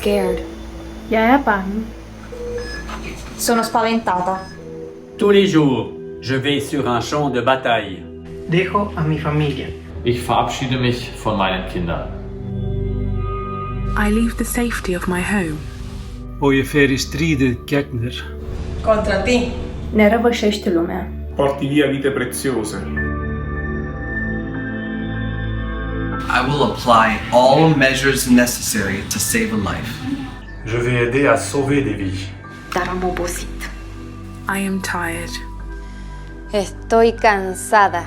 scared. Jeg er bange. Sono spaventata. Tous les jours, je vais sur un champ de bataille. Dejo a mi familia. Ich verabschiede mich von meinen Kindern. I leave the safety of my home. Og ég fer í stríðið gegn þér. Contra ti. Ne răvășești lumea. Porti via vite preziose. I will apply all measures necessary to save a life. Je vais aider à sauver des vies. Dar am obosit. I am tired. Estoy cansada.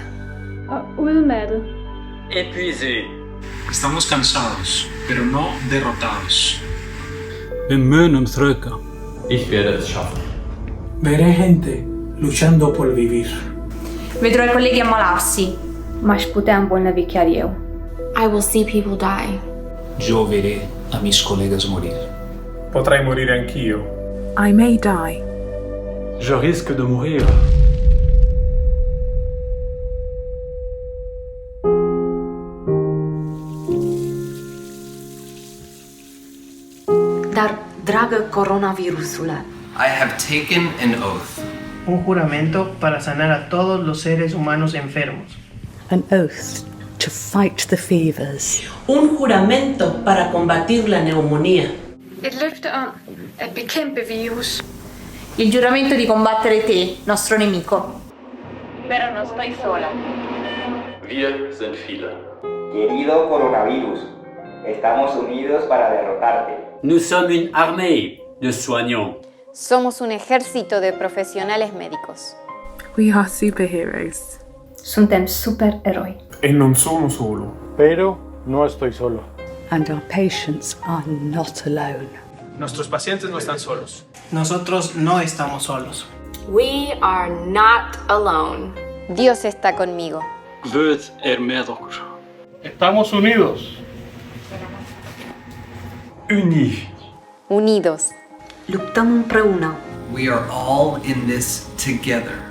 Udmattet. Épuisé. Estamos cansados, pero no derrotados. Við munum þrauka. Ich werde es schaffen. Veré gente luchando por vivir. Vedrò i colleghi ammalarsi. M-aș putea îmbolnăvi chiar eu. I will see people die. Yo veré a mis colegas morir. Potrai morire anch'io. I may die. Je risque de mourir. Dar, dragă coronavirusule, I have taken an oath. Un juramento para sanar a todos los seres humanos enfermos. An oath to fight the fevers. Un juramento para combatir la neumonía. Et løfte om at bekæmpe virus. Il giuramento di combattere te, nostro nemico. Pero no estoy sola. Wir sind viele. Querido coronavirus, estamos unidos para derrotarte. Nous sommes une armée de soignants. Somos un ejército de profesionales médicos. We are superheroes. Suntem supereroi. E non sono solo. Pero no estoy solo. And our patients are not alone. Nuestros pacientes no están solos. Nosotros no estamos solos. we are not alone. Dios está conmigo. Guð með okkur. Estamos unidos. Unis. Unidos. Luptăm împreună. We are all in this together.